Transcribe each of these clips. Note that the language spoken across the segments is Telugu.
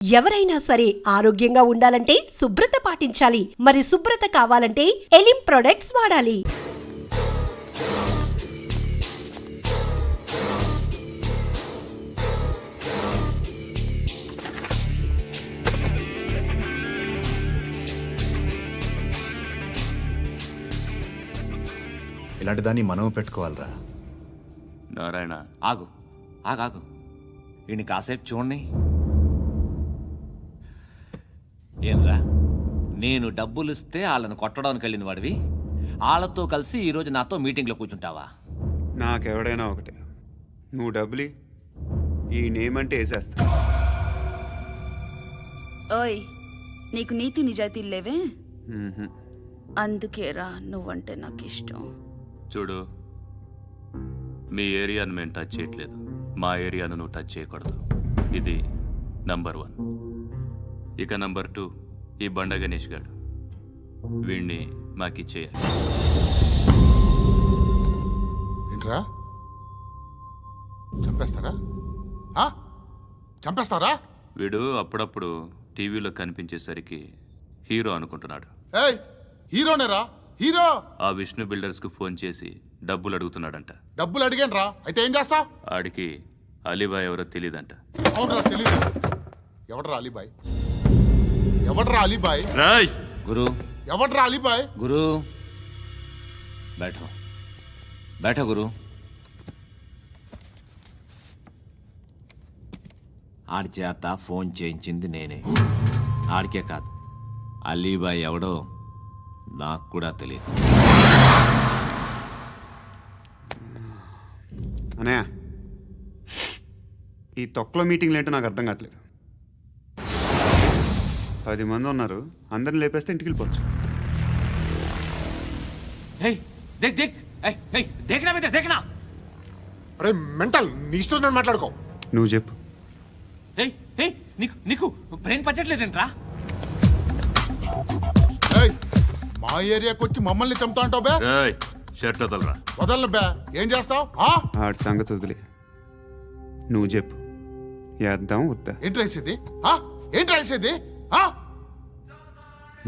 ఎవరైనా సరే ఆరోగ్యంగా ఉండాలంటే శుభ్రత పాటించాలి. మరి శుభ్రత కావాలంటే ఎలిం ప్రొడక్ట్స్ వాడాలి. ఇలాంటి దాన్ని మనం పెట్టుకోవాలరా. నారాయణ ఆగు ఆగాగు, ఈయన కాసేపు చూడండి. ఏంరా, నేను డబ్బులు ఇస్తే వాళ్ళని కొట్టడానికి వెళ్ళిన వాడివి, వాళ్ళతో కలిసి ఈరోజు నాతో మీటింగ్లో కూర్చుంటావా? నాకెవడైనా ఒకటే, నువ్వు డబ్బులి ఈ నేమ్ అంటే వేసేస్తా. ఓయ్, నీకు నీతి నిజాయితీలు లేవే, అందుకేరా నువ్వంటే నాకు ఇష్టం. చూడు, మీ ఏరియాను మేము టచ్ చేయట్లేదు, మా ఏరియాను నువ్వు టచ్ చేయకూడదు. ఇది నంబర్ 1. ఇక నంబర్ 2, ఈ బండ గణేష్ గాడు, వీణ్ణి మాకిచ్చేయాలి. ఏంట్రా, చంపేస్తారా? చంపేస్తారా? వీడు అప్పుడప్పుడు టీవీలో కనిపించేసరికి హీరో అనుకుంటున్నాడు. ఏయ్, హీరోనేరా, హీరో. ఆ విష్ణు బిల్డర్స్కు ఫోన్ చేసి డబ్బులు అడుగుతున్నాడంట. డబ్బులు అడిగాను రా, అయితే ఏం చేస్తా? ఆడికి అలీబాయ్ ఎవరో తెలీదంట. అవునరా, తెలీదు. ఎవడ్రా అలీబాయ్? ఎవడ్రా అలీబాయ్? రాయ్ గురు, ఎవడ్రా అలీబాయ్? గురు బైఠో బైఠో గురు. ఆడి చేత ఫోన్ చేయించింది నేనే. ఆడికే కాదు, అలీబాయ్ ఎవడో నాకు కూడా తెలియదు. అనయ్య, ఈ తొక్కలో మీటింగ్లు ఏంటో నాకు అర్థం కావట్లేదు. 10 మంది ఉన్నారు, అందరిని లేపేస్తే ఇంటికి వెళ్ళిపోవచ్చు. అరే మెంటల్, నీ ఇష్టం నేను మాట్లాడుకో. నువ్వు చెప్పు. నీకు బ్రెయిన్ పచ్చట్లేదంట్రా? ఏయ్, మా ఏరియాకి వచ్చి మమ్మల్ని చంపుతా అంటావు బే? రాయ్ షర్ట్ వదలరా. వదలను బే. ఏం చేస్తావు? ఆడి సంగతి వదిలే, నువ్వు చెప్పు. వేద్దాం వద్దా? ఏంటి రాసేది? ఏంటి రాసేది?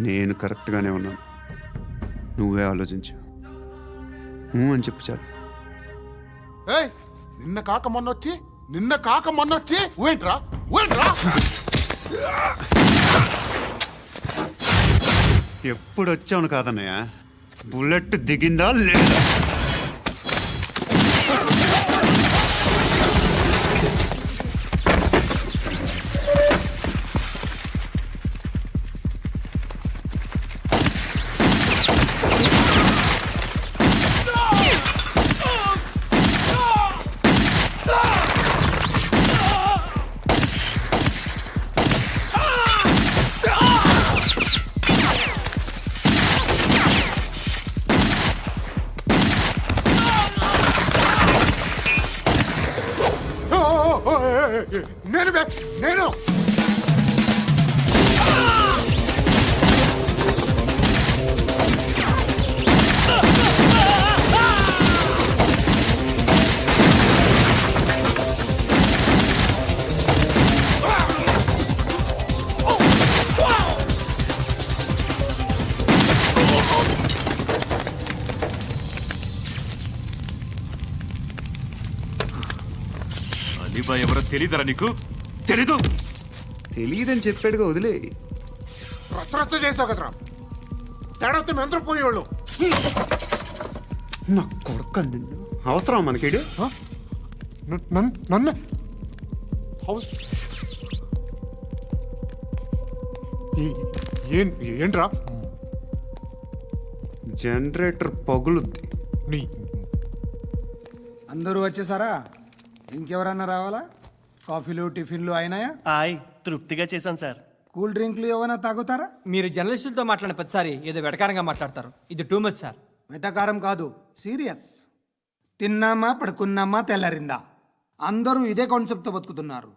నేను కరెక్ట్గానే ఉన్నాను, నువ్వే ఆలోచించు. అని చెప్పు చాలు. ఏయ్, నిన్న కాక మొన్నొచ్చి ఊయంట్రా. ఎప్పుడు వచ్చావును కాదన్నయ్య, బుల్లెట్ దిగిందా లేదా? నేను అలీబాయ్ ఎవరో తెలీదరా నీకు? తెలీదు? తెలియదని చెప్పాడుగా, వదిలే. రచ్చ చేసావు కదరా, తేడా వస్తే మెంతరం పోయేవాళ్ళు. నా కొడుకు నిన్ను అవసరం మనకిడు. నన్ను ఏంట్రా? జనరేటర్ పగులుద్ది. అందరూ వచ్చేసారా? ఇంకెవరన్నా రావాలా? కాఫీలు టిఫిన్లు అయినాయా? తృప్తిగా చేశాను సార్. కూల్ డ్రింక్లు ఏమైనా తాగుతారా? మీరు జర్నలిస్టులతో మాట్లాడిన ప్రతిసారి ఏదో వెటకారంగా మాట్లాడతారు. ఇది టూ మచ్ సార్. వెటకారం కాదు, సీరియస్. తిన్నామా పడుకున్నామా తెల్లరిందా, అందరూ ఇదే కాన్సెప్ట్తో బతుకుతున్నారు.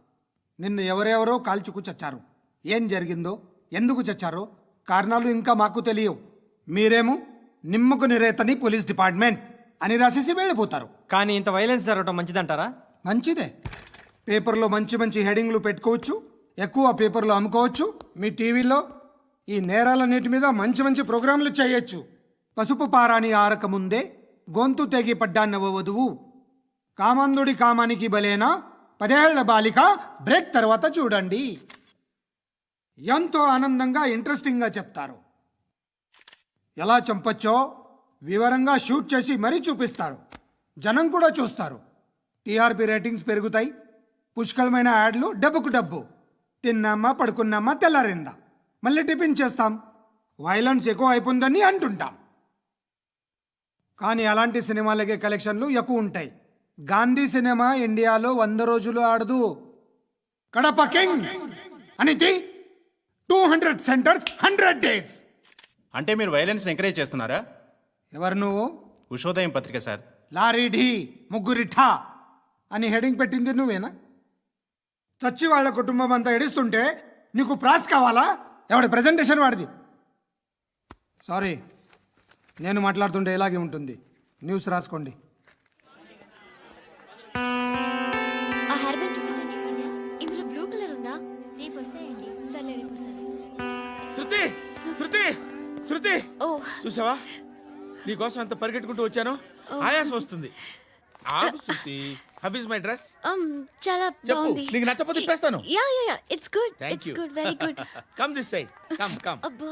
నిన్ను ఎవరెవరో కాల్చుకు చచ్చారు. ఏం జరిగిందో, ఎందుకు చచ్చారో కారణాలు ఇంకా మాకు తెలియవు. మీరేమో నిమ్మకు నిరేతని పోలీస్ డిపార్ట్మెంట్ అని రాసేసి వెళ్ళిపోతారు. కానీ ఇంత వైలెన్స్ జరగడం మంచిదంటారా? మంచిదే. పేపర్లో మంచి మంచి హెడింగ్లు పెట్టుకోవచ్చు, ఎక్కువ పేపర్లు అమ్ముకోవచ్చు. మీ టీవీలో ఈ నేరాలన్నిటి మీద మంచి మంచి ప్రోగ్రాంలు చేయొచ్చు. పసుపు పారాని ఆరక ముందే గొంతు తెగి పడ్డాన్నవ వధువు, కామందుడి కామానికి బలేనా 10 ఏళ్ల బాలిక బ్రేక్ తర్వాత చూడండి. ఎంతో ఆనందంగా ఇంట్రెస్టింగ్గా చెప్తారు. ఎలా చంపచ్చో వివరంగా షూట్ చేసి మరీ చూపిస్తారు. జనం కూడా చూస్తారు. టీఆర్పీ రేటింగ్స్ పెరుగుతాయి. పుష్కలమైన యాడ్లు, డబ్బుకు డబ్బు. తిన్నామా పడుకున్నామా తెల్లారిందా, మళ్ళీ టిఫిన్ చేస్తాం. వైలెన్స్ ఎక్కువ అయిపోయిందని అంటుంటాం. కానీ అలాంటి సినిమాలకే కలెక్షన్లు ఎక్కువ ఉంటాయి. గాంధీ సినిమా ఇండియాలో 100 రోజులు ఆడదు. కడప కింగ్ అనితి 200 సెంటర్స్ 100 డేస్. అంటే మీరు వైలెన్స్ ఎంకరేజ్ చేస్తున్నారా? ఎవరు నువ్వు? ఉషోదయం పత్రిక సార్. లారీ ఢీ ముగ్గురి ఠా అని హెడింగ్ పెట్టింది నువ్వేనా? చచ్చి వాళ్ళ కుటుంబం అంతా ఎడుస్తుంటే నీకు ప్రాస్ కావాలా? ఎవడి ప్రెజెంటేషన్ వాడిది. సారీ, నేను మాట్లాడుతుంటే ఇలాగే ఉంటుంది. న్యూస్ రాసుకోండి. ఆ హెయిర్ బ్యాండ్ చూపించండి. ఇందులో బ్లూ కలర్ ఉందా? రేపు వస్తాయండి. సర్లే రేపు వస్తాను. శృతి శృతి శృతి, ఓ చూసావా నీకోసం ఎంత పరిగెట్టుకుంటూ వచ్చాను. ఆయాసం వస్తుంది. ఆగు Shruti. How is my dress? చాలా చెప్పు. బాగుంది. నీకు నచ్చకపోతే తిప్పేస్తాను. Yeah it's good. Thank it's you. Good, very good. Come this side. Come అబ్బా,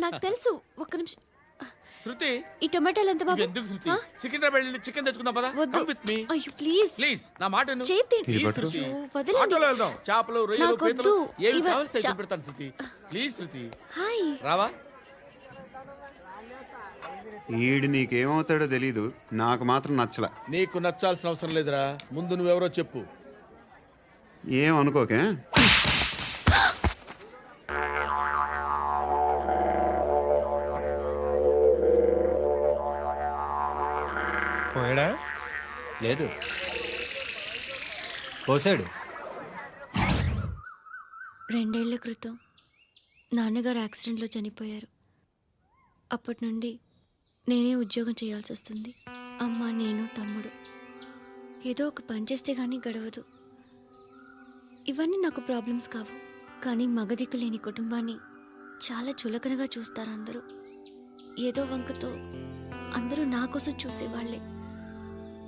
నాకు తెలుసు. ఒక్క నిమిషం. శృతి, ఈ టొమాటోలు ఎంత బాబు? ఎందుకు శృతి? సికింద్రాబాద్ వెళ్ళి చికెన్ తెచ్చుకుందాం పదా. వద్దు. కమ్ విత్ మీ అయ్యో ప్లీజ్ ప్లీజ్. నా మాట విను. చేతి Please, శృతి. వదలండి. ఆటోలో వెళ్దాం. చేపలు, రొయ్యలు, నాకు పీతలు వద్దు. ఏమి ఇవ- కావాలి సైకిల్ చా- పెడతాను శృతి. Please Shruti. హాయ్. రావా? ఈడు నీకేమవుతాడో తెలీదు, నాకు మాత్రం నచ్చల. నీకు నచ్చాల్సిన అవసరం లేదురా. ముందు నువ్వెవరో చెప్పు. ఏం అనుకోకే. పోయాడా? లేదు, పోసాడు. 2 ఏళ్ల క్రితం నాన్నగారు యాక్సిడెంట్లో చనిపోయారు. అప్పటి నుండి నేనే ఉద్యోగం చేయాల్సి వస్తుంది. అమ్మ, నేను, తమ్ముడు. ఏదో ఒక పని చేస్తే కానీ గడవదు. ఇవన్నీ నాకు ప్రాబ్లమ్స్ కావు. కానీ మగదిక్కు లేని కుటుంబాన్ని చాలా చులకనగా చూస్తారు అందరూ. ఏదో వంకతో అందరూ నా కోసం చూసేవాళ్లే.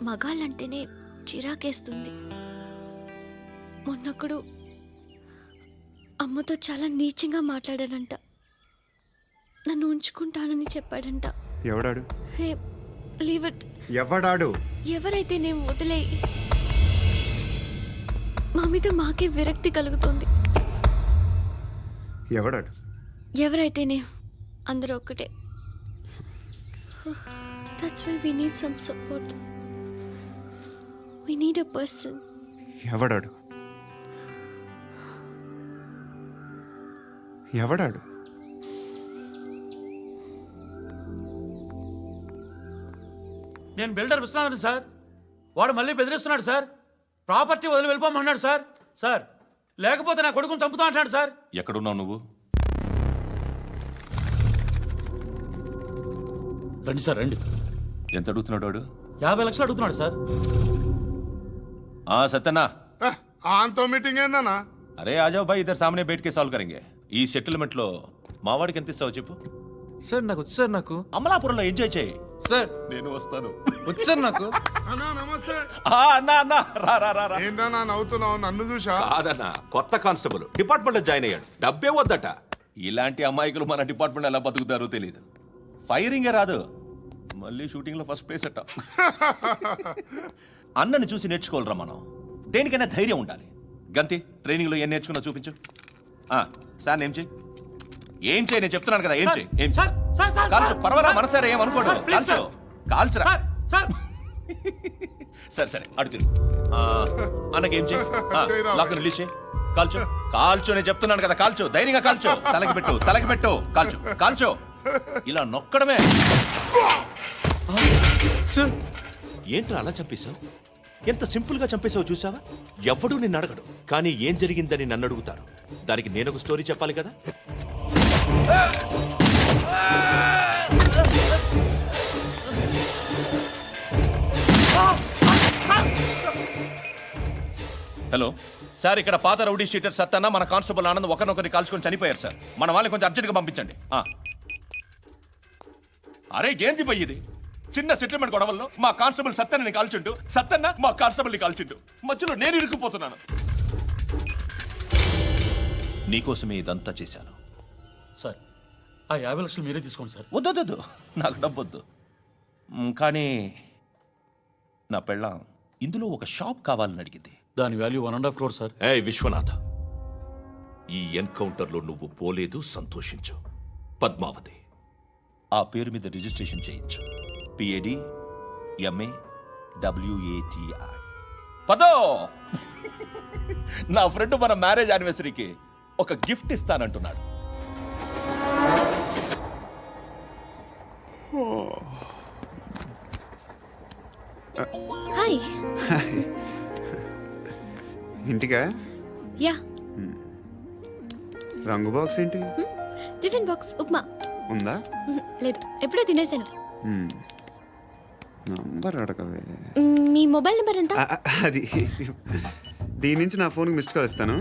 మగాళ్ళంటేనే చిరాకేస్తుంది. మొన్నొక్కడు అమ్మతో చాలా నీచంగా మాట్లాడాడంట. నన్ను ఉంచుకుంటానని చెప్పాడంట. ఎవడాడు? హే, లీవ్ ఇట్. ఎవడాడు? ఎవరైతే నేను వదిలే. మా మీద మాకే విరక్తి కలుగుతుంది. ఎవడాడు? ఎవరైతేనే అందరూ ఒక్కటే. That's why we need some support. We need a person. ఎవడాడు? ఎవడాడు? నేను బిల్డర్ విశ్వనాథన్ సార్. వాడు మళ్ళీ బెదిరిస్తున్నాడు సార్. ప్రాపర్టీ వదిలి వెళ్ళిపోమన్నాడు సార్. సార్, లేకపోతే నా కొడుకుని చంపుతా అంటున్నాడు సార్. ఎక్కడున్నావు నువ్వు? రండి సార్, రండి. ఎంత అడుగుతున్నాడు వాడు? 50 లక్షలు అడుగుతున్నాడు సార్. సత్యనా, ఆంతో మీటింగ్ ఏందన్నా? అరే ఆజావ్ భాయ్, ఇద్దరు సామనే బయటకే సాల్వ్ కరెంగే. ఈ సెటిల్మెంట్ లో మావాడికి ఎంత ఇస్తావు చెప్పు. సార్ నాకు వచ్చు సార్. నాకు అమలాపురంలో ఎంజాయ్ చేయి సార్. నేను వస్తాను. వచ్చు సార్ నాకు. అన్నా నమస్తే. అన్నా అన్నా, రా రా రా రా. ఏందన్నా నవ్వుతున్నావు? నన్ను చూసా? కాదన్నా, కొత్త కానిస్టేబుల్ డిపార్ట్మెంట్ లో జాయిన్ అయ్యాడు. డబ్బే వద్దట. ఇలాంటి అమాయకులు మన డిపార్ట్మెంట్ ఎలా బతుకుతారో తెలియదు. ఫైరింగే రాదు, మళ్ళీ షూటింగ్ లో ఫస్ట్ ప్లేస్ అట్ట. అన్నని చూసి నేర్చుకోవాలరా మనం. దేనికైనా ధైర్యం ఉండాలి. గంతి, ట్రైనింగ్ లో ఏం నేర్చుకున్నా చూపించు. సార్ ఏం చేయి, ఏం చేయి, నేను చెప్తున్నాను కదా. ఏం చేయి, ఏం సార్, సార్, సార్, కాల్చు. సార్. పర్వాలా, మనసారా ఏమనుకోడు. సార్, ప్లీజ్ కాల్చు, కాల్చురా. Sir, sir. సరే సరే, అడు తిరుగు. అన్నకేం చేయి, లాక్ రిలీజ్ చేయి. కాల్చు, కాల్చు, నేను చెప్తున్నాను కదా. కాల్చు, ధైర్యంగా కాల్చు. తలకి పెట్టు, తలకి పెట్టు. కాల్చు, కాల్చు. ఇలా నొక్కడమే. ఏంట్రా అలా చంపేశావు? ఎంత సింపుల్ గా చంపేశావు చూసావా? ఎవడూ నిన్ను అడగడు, కానీ ఏం జరిగిందని నన్ను అడుగుతారు. దానికి నేను ఒక స్టోరీ చెప్పాలి కదా. హలో సార్ ఇక్కడ పాత రౌడీ షీటర్ సత్తన్న మన కానిస్టేబుల్ ఆనంద్ ఒకరినొకరిని కాల్చుకొని చనిపోయారు సార్. మన వాళ్ళని కొంచెం అర్జెంట్గా పంపించండి. అరే ఏంది పోయి ఇది? చిన్న సెటిల్మెంట్ గొడవల్లో మా కానిస్టేబుల్ సత్తన్నని కాల్చుంటూ, సత్తన్న మా కానిస్టేబుల్ని కాల్చుంటూ, మధ్యలో నేను ఇరుక్కుపోతున్నాను. నీకోసమే ఇదంతా చేశాను. సార్ ఆ 50 లక్షలు మీరే తీసుకోండి సార్. వద్దొద్దు, నాకు డబ్బొద్దు. కానీ నా పెళ్ళాం ఇందులో ఒక షాప్ కావాలని అడిగింది. దాని వాల్యూ 1.5 crore సార్. ఏ విశ్వనాథ, ఈ ఎన్కౌంటర్లో నువ్వు పోలేదు, సంతోషించు. పద్మావతి ఆ పేరు మీద రిజిస్ట్రేషన్ చేయించు. PADMAWATI. పదో, నా ఫ్రెండ్ మన మ్యారేజ్ యానివర్సరీకి ఒక గిఫ్ట్ ఇస్తానంటున్నాడు. హాయ్. ఇంటికా? యా. రంగు బాక్స్ ఏంటి? Tiffin box upma. ఉందా? లేదు, ఎప్పుడో తినేసాను. నంబర్ అడగవే. మీ మొబైల్ నెంబర్ ఎంత? అది దీని నుంచి నా ఫోన్కి మిస్డ్ కాల్ ఇస్తాను.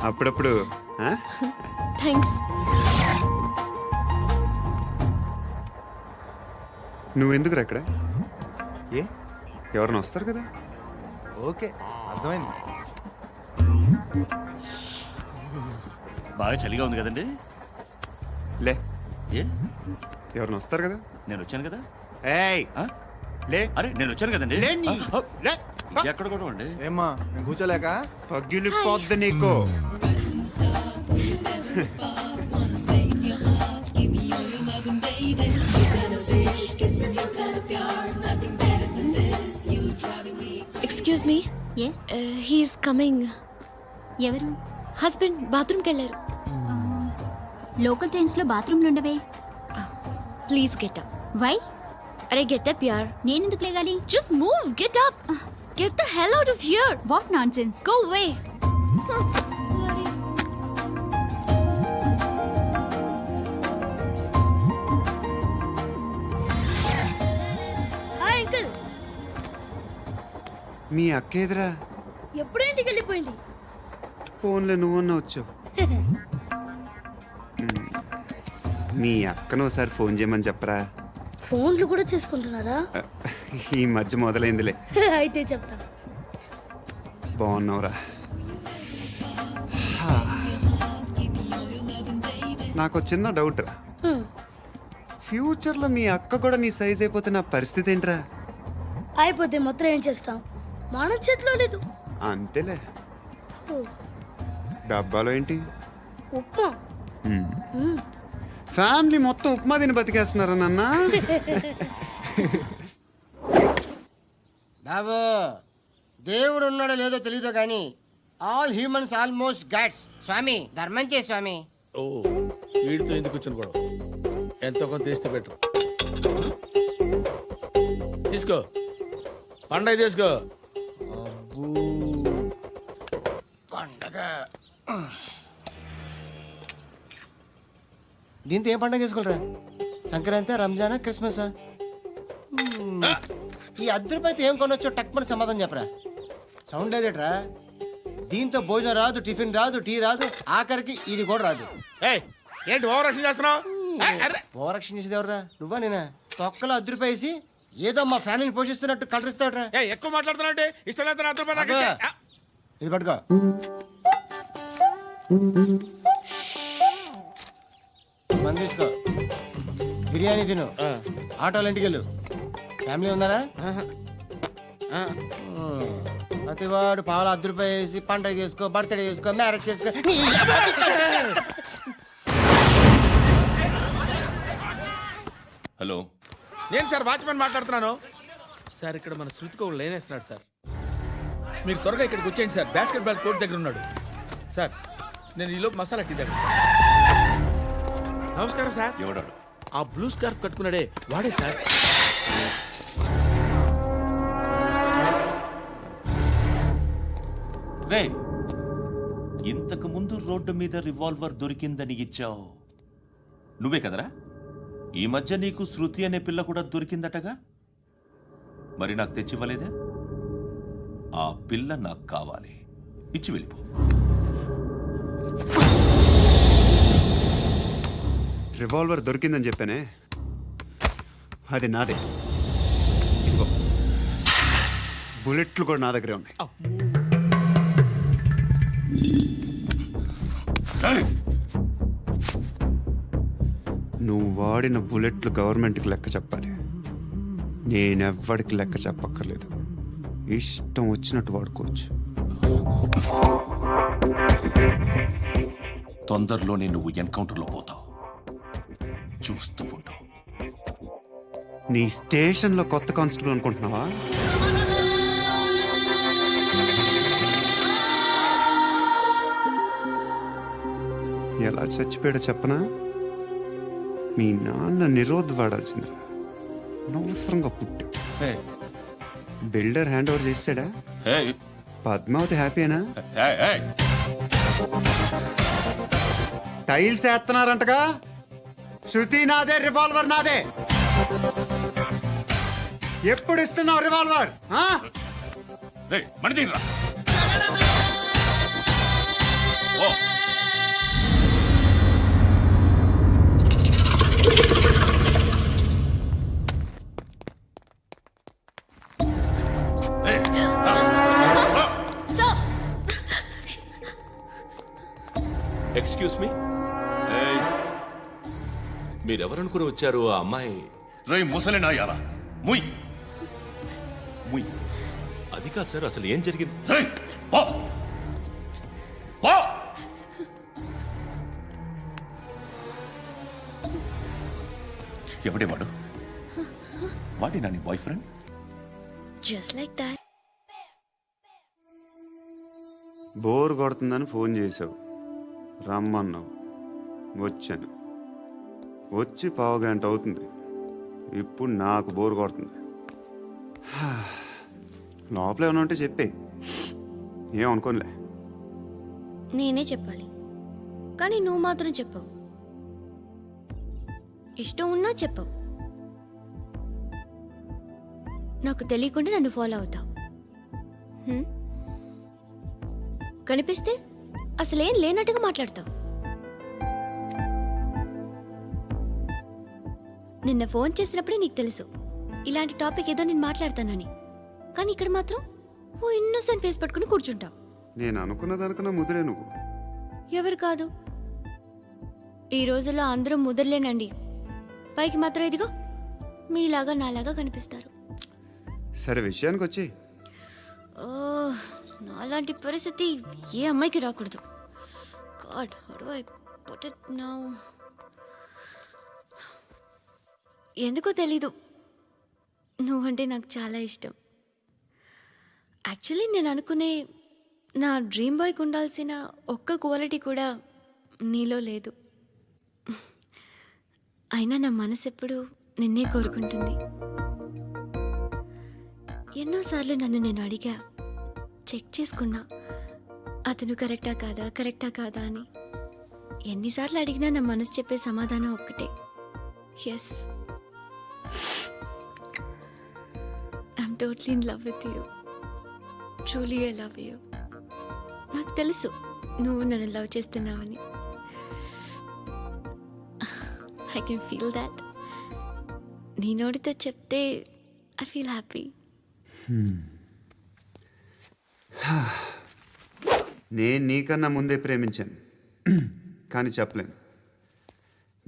అప్పుడప్పుడు. థ్యాంక్స్. నువ్వెందుకురా ఇక్కడ? ఏ ఎవరైనా వస్తారు కదా? ఓకే, అర్థమైంది. బాగా చలిగా ఉంది కదండి. లే, ఏ ఎవరైనా వస్తారు కదా? నేను వచ్చాను కదా. ఏయ్ లే. అరే నేను వచ్చాను కదండి. లే. ఎక్కడ కూడా అండి? ఏమ్మా, నేను కూర్చోలేక? పగిలిపోద్ది నీకు. Excuse me. Yes. He's coming. ఎవరు? హస్బెండ్ బాత్రూమ్కి వెళ్ళారు. లోకల్ ట్రైన్స్లో బాత్రూమ్లు ఉండవే. Please get up. వై? అరే గెట్ అప్ యార్. నేనెందుకు లేగాలి? Just move, get up. Get the hell out of here. What nonsense. Go away. Hi uncle. మీ అక్క ఎదురా? ఎప్పుడు ఇంటికి వెళ్ళిపోయింది. ఫోన్లో నువ్వన్నా వచ్చావు. మీ అక్కను ఒకసారి ఫోన్ చేయమని చెప్పరా. ఫోన్లు కూడా చేసుకుంటున్నారా? ఈ మధ్య మొదలైందిలే. అయితే చెప్తా. బాగున్నావురా? నాకు చిన్న డౌట్ రా. ఫ్యూచర్లో మీ అక్క కూడా నీ సైజ్ అయిపోతే నా పరిస్థితి ఏంట్రా? అయిపోతే మొత్తం ఏం చేస్తాం, మన చేతిలో లేదు. అంతేలే. డబ్బాలో ఏంటి? ఉప్మా. ఫ్యామిలీ మొత్తం ఉప్మా తిని బతికేస్తున్నారా నాన్న? బాబు, దేవుడు ఉన్నాడో లేదో తెలియదు కానీ ఆల్ హ్యూమన్స్ ఆల్మోస్ట్ గాడ్స్. స్వామి ధర్మం చే స్వామి. ఓ, వీడితో ఎందుకు వచ్చిన గొడవ? ఎంతో కొంత తీస్తే పెట్టు. తీసుకో, పండగ తీసుకో. పండగ దీంతో ఏం పండగ చేసుకోరా? సంక్రాంతి, రంజానా, క్రిస్మసా? ఈ ₹10 ఏం కొనొచ్చో టక్మని సమాధానం చెప్పరా. సౌండ్ లేదేట్రా? దీంతో భోజనం రాదు, టిఫిన్ రాదు, టీ రాదు, ఆఖరికి ఇది కూడా రాదు. ఏంటి ఓవర్ రక్షణ చేస్తున్నావు? ఓవరాక్షన్ చేసేది ఎవరా? నువ్వా నేనా? తొక్కలో ₹10 వేసి ఏదో మా ఫ్యామిలీని పోషిస్తున్నట్టు కలరిస్తాడరా. ఎక్కువ మాట్లాడుతున్నావు అంటే ఇష్టం లేదు. ఇది పట్టుకో. మంది తీసుకో, బిర్యానీ తిను, ఆటోలు ఇంటికి వెళ్ళు. ఫ్యామిలీ ఉన్నారా? ప్రతివాడు పావులు ₹10 వేసి పండగ చేసుకో, బర్త్డే చేసుకో, మ్యారేజ్ చేసుకో. హలో, నేను సార్ వాచ్మెన్ మాట్లాడుతున్నాను సార్. ఇక్కడ మన శృతికి ఒక లైన్ వేస్తున్నాడు సార్. మీరు త్వరగా ఇక్కడికి వచ్చేయండి సార్. బాస్కెట్ బాల్ కోర్ట్ దగ్గర ఉన్నాడు సార్. నేను ఈలోపు మసాలా టీ దగ్గర. నమస్కారం సార్. ఎవడాడు? ఆ బ్లూ స్కార్ఫ్ కట్టుకున్నాడే వాడే సార్. రే, ఇంతకు ముందు రోడ్డు మీద రివాల్వర్ దొరికిందని ఇచ్చావు నువ్వే కదరా? ఈ మధ్య నీకు శృతి అనే పిల్ల కూడా దొరికిందటగా? మరి నాకు తెచ్చివ్వలేదే? ఆ పిల్ల నాకు కావాలి. ఇచ్చి వెళ్ళిపో. రివాల్వర్ దొరికిందని చెప్పానే, అది నాదే. ఇదిగో, బుల్లెట్లు కూడా నా దగ్గరే ఉన్నాయి. నువ్వు వాడిన బుల్లెట్లు గవర్నమెంట్కి లెక్క చెప్పాలి. నేనెవ్వడికి లెక్క చెప్పక్కర్లేదు. ఇష్టం వచ్చినట్టు వాడుకోవచ్చు. తొందరలోనే నువ్వు ఎన్కౌంటర్లో పోతావు. చూస్తూ ఉంటావు. నీ స్టేషన్లో కొత్త కానిస్టేబుల్ అనుకుంటున్నావా? ఎలా చచ్చిపోయాడో చెప్పనా? మీ నాన్న నిరోధ్ వాడాల్సింది. అనవసరంగా పుట్టావు. బిల్డర్ హ్యాండ్ ఓవర్ చేసాడా? పద్మావతి హ్యాపీనా? టైల్స్ వేస్తున్నారంటగా. శృతి నాదే, రివాల్వర్ నాదే. ఎప్పుడు ఇస్తున్నావు రివాల్వర్? ఎక్స్క్యూజ్ మీ, మీరెవరనుకుని వచ్చారు? ఆ అమ్మాయి రై ముసలి నాయాలా, ముయ్ ముయ్. అది కాదు సార్, అసలు ఏం జరిగింది? ఎవడే వాడు? వాడి నా నీ boy friend? Just like that. Bore కొడుతుందని ఫోన్ చేసావు, రమ్మన్నావు, వచ్చాను. వచ్చి పావుగంట అవుతుంది. ఇప్పుడు నాకు బోర్ కొడుతుంది. లోపల ఏమైనా ఉంటే చెప్పే, ఏమనుకోనిలే. నేనే చెప్పాలి, కానీ నువ్వు మాత్రం చెప్పవు. ఇష్టం ఉన్నా చెప్పవు. నాకు తెలియకుండా నన్ను ఫాలో అవుతావు. కనిపిస్తే అసలేం లేనట్టుగా మాట్లాడతావు. నిన్న ఫోన్ చేసినప్పుడే నీకు తెలుసు ఇలాంటి టాపిక్ ఏదో నేను మాట్లాడతానని. కానీ ఇక్కడ మాత్రం ఓ ఇన్నోసెంట్ ఫేస్ పట్టుకుని కూర్చుంటావు. నేను అనుకున్న దానికన్నా ముదిరే నువ్వు. ఎవరు కాదు, ఈ రోజుల్లో అందరూ ముదరలేనండి. పైకి మాత్రం ఇదిగో మీలాగా నాలాగా కనిపిస్తారు. సరే విషయానికి వచ్చి. నాలాంటి పరిస్థితి ఏ అమ్మాయికి రాకూడదు. God, how do I put it now? ఎందుకో తెలీదు, నువ్వంటే నాకు చాలా ఇష్టం. యాక్చువల్లీ నేను అనుకునే నా డ్రీమ్ బాయ్కి ఉండాల్సిన ఒక్క క్వాలిటీ కూడా నీలో లేదు. అయినా నా మనసు ఎప్పుడు నిన్నే కోరుకుంటుంది. ఎన్నోసార్లు నన్ను నేను అడిగా, చెక్ చేసుకున్నా అతను కరెక్టా కాదా అని. ఎన్నిసార్లు అడిగినా నా మనసు చెప్పే సమాధానం ఒక్కటే, yes, I'm totally in love with you. Truly I love you. నాకు తెలుసు నువ్వు నన్ను లవ్ చేస్తున్నావని. I can feel that. నీ నోటితో చెప్తే ఐ ఫీల్ హ్యాపీ. నేను నీకన్నా ముందే ప్రేమించాను, కానీ చెప్పలేను.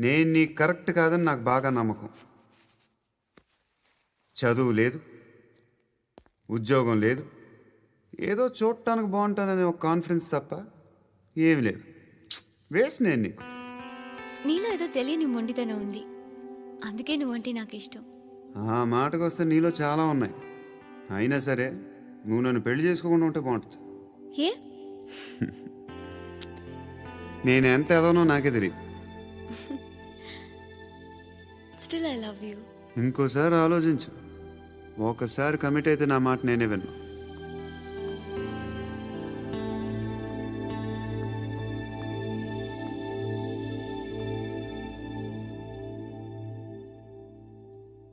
నేను నీకు కరెక్ట్ కాదని నాకు బాగా నమ్మకం. చదువు లేదు, ఉద్యోగం లేదు, ఏదో చూడటానికి బాగుంటాననే ఒక కాన్ఫిడెన్స్ తప్ప ఏమి లేదు. వేస్ట్ నేను నీకు. నీలో ఏదో తెలియని మొండితనం ఉంది, అందుకే నువ్వంటే నాకు ఇష్టం. ఆ మాటకు వస్తే నీలో చాలా ఉన్నాయి. అయినా సరే నువ్వు నన్ను పెళ్లి చేసుకోకుండా ఉంటే బాగుంటుంది. ఏ? నేను ఎంత ఎదవనో నాకే తెలియదు. Still I love you. ఇంకోసారి ఆలోచించు. ఒకసారి కమిట్ అయితే నా మాట నేనే విన్నా.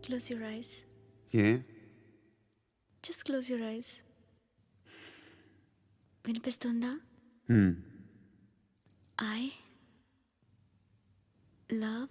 Close your eyes. A? Just close your eyes. వినిపిస్తుందా? హ్మ్. ఐ లవ్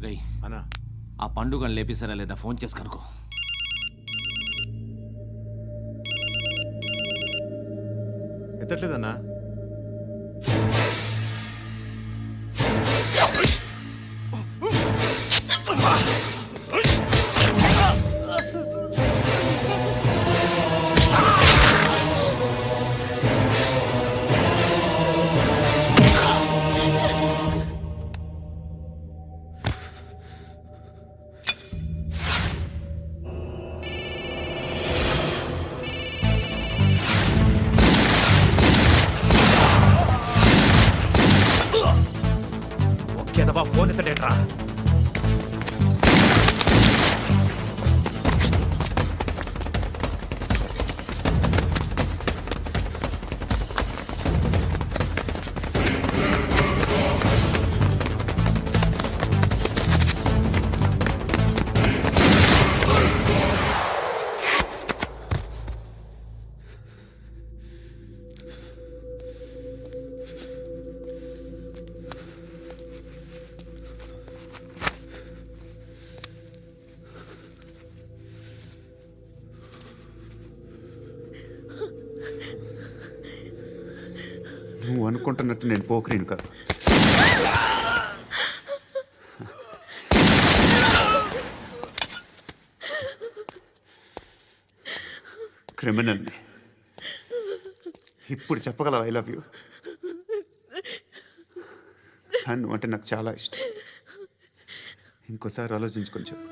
రేయ్ ఆ పండుగను లేపేసారా లేదా ఫోన్ చేసి కనుకో. ఎత్తట్లేదన్నా. ఫోన్ ఎత్తడేట్రా. నువ్వు అనుకుంటున్నట్టు నేను పోకరీని కాదు. క్రిమినల్ని. ఇప్పుడు చెప్పగలవు ఐ లవ్ యూ. నువ్వు అంటే నాకు చాలా ఇష్టం. ఇంకోసారి ఆలోచించుకొని చెప్పు.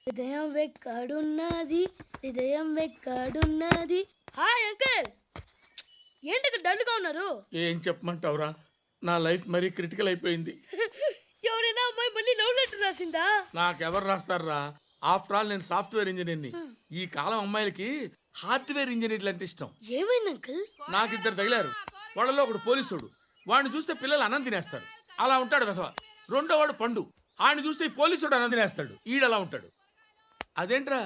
హృదయం వెక్కడున్నది, హృదయం వెక్కడున్నది. హాయ్ అంకుల్, ఏంటి డల్గా ఉన్నారు? ఏం చెప్పమంటావురా, నా లైఫ్ మరీ క్రిటికల్ అయిపోయింది. ఎవరైనా అమ్మాయి మళ్ళీ లవ్ లెటర్ రాసిందా? నాకెవరు రాస్తారా? ఆఫ్టర్ ఆల్ నేను సాఫ్ట్వేర్ ఇంజనీర్ని. ఈ కాలం అమ్మాయిలకి హార్డ్వేర్ ఇంజనీర్లు అంటే ఇష్టం. ఏమైంది అంకుల్? నాకు ఇద్దరు తగిలారు. వాళ్ళలో ఒకడు పోలీసుడు. వాడిని చూస్తే పిల్లలు అన్నం తినేస్తారు, అలా ఉంటాడు వెధవ. రెండో వాడు పండు. ఆడిని చూస్తే ఈ పోలీసుడు అన్నం తినేస్తాడు, ఈడలా ఉంటాడు. అదేంట్రా,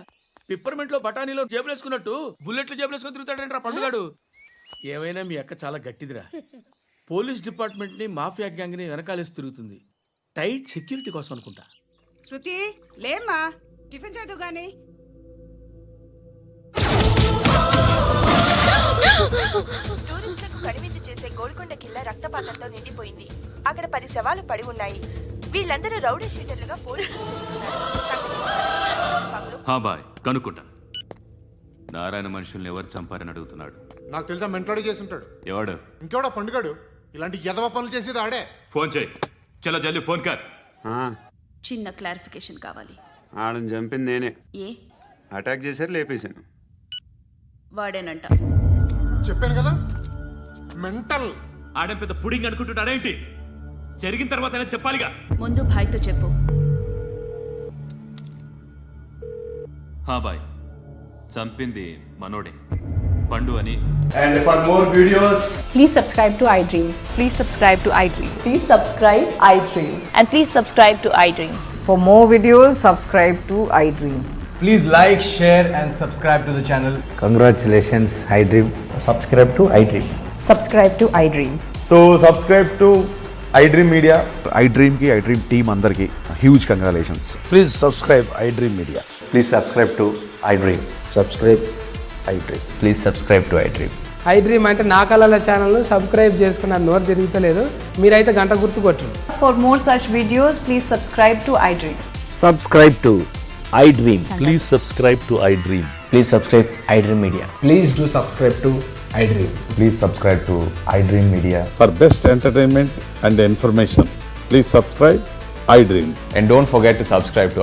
పిప్పర్మెంట్లో బఠానీలో జేబులు వేసుకున్నట్టు బుల్లెట్లు జేబులు వేసుకుని తిరుగుతాడేంట్రా పండుగాడు. ఏమైనా మీ అక్క చాలా గట్టిదిరా. పోలీస్ డిపార్ట్మెంట్ని మాఫియా గ్యాంగ్ని వెనకాలేసి తిరుగుతుంది. టైట్ సెక్యూరిటీ కోసం అనుకుంటా. శృతి లేమ్మా, టిఫిన్ చేద్దు గాని. టూరిస్టులకు కనువిందు చేసే గోల్కొండ కిల్లా రక్తపాతంతో నిండిపోయింది. అక్కడ 10 శవాలు పడి ఉన్నాయి. వీళ్ళందరూ రౌడీ షీటర్లుగా పోలీసులు హా బాయ్, కనుక్కుంటా. నారాయణ మనుషుల్ని ఎవరు చంపారని అడుగుతున్నాడు. నాకు తెలుసా మెంటోడి చేసి ఉంటాడు. ఎవడు? ఇంకెవడో పండుగాడు. ఇలాంటి ఎదవ పనులు చేసేది ఆడే. ఫోన్ చేయి. చలో జల్దీ ఫోన్ కర్. చిన్న క్లారిఫికేషన్ కావాలి. ఆడని చంపింది నేనే. ఏ? అటాక్ చేశారు, లేపేశాను. వాడేనంట. చెప్పాను కదా, మెంటల్. ఆడేం పెద్ద పుడింగ్ అనుకుంటున్నాడేంటి? జరిగిన తర్వాత అయినా చెప్పాలిగా. ముందు భాయ్తో చెప్పు. హా బాయ్, చంపింది మనోడే, పండు అని. And for more videos, Please subscribe to iDream. Please subscribe to iDream. Please subscribe iDream. And please subscribe to iDream. For more videos, subscribe to iDream. Please like, share and subscribe to the channel. congratulations, iDream. Subscribe to iDream. Subscribe to iDream. So subscribe to iDream Media. iDream ki iDream team andarki huge congratulations. Please subscribe iDream Media. Please subscribe to iDream. Subscribe iDream. Please subscribe to iDream. iDream అంటే నా కళల ఛానల్ సబ్స్క్రైబ్ చేసుకున్న నోరు తిరుగుతలేదు. మీరైతే గంట గుర్తు కొట్టండి. For more such videos, please subscribe to iDream. Subscribe to iDream. Please subscribe to iDream. Please subscribe iDream Media. Please do subscribe to iDream. Please subscribe to iDream Media. For best entertainment and information, please subscribe iDream. And don't forget to subscribe to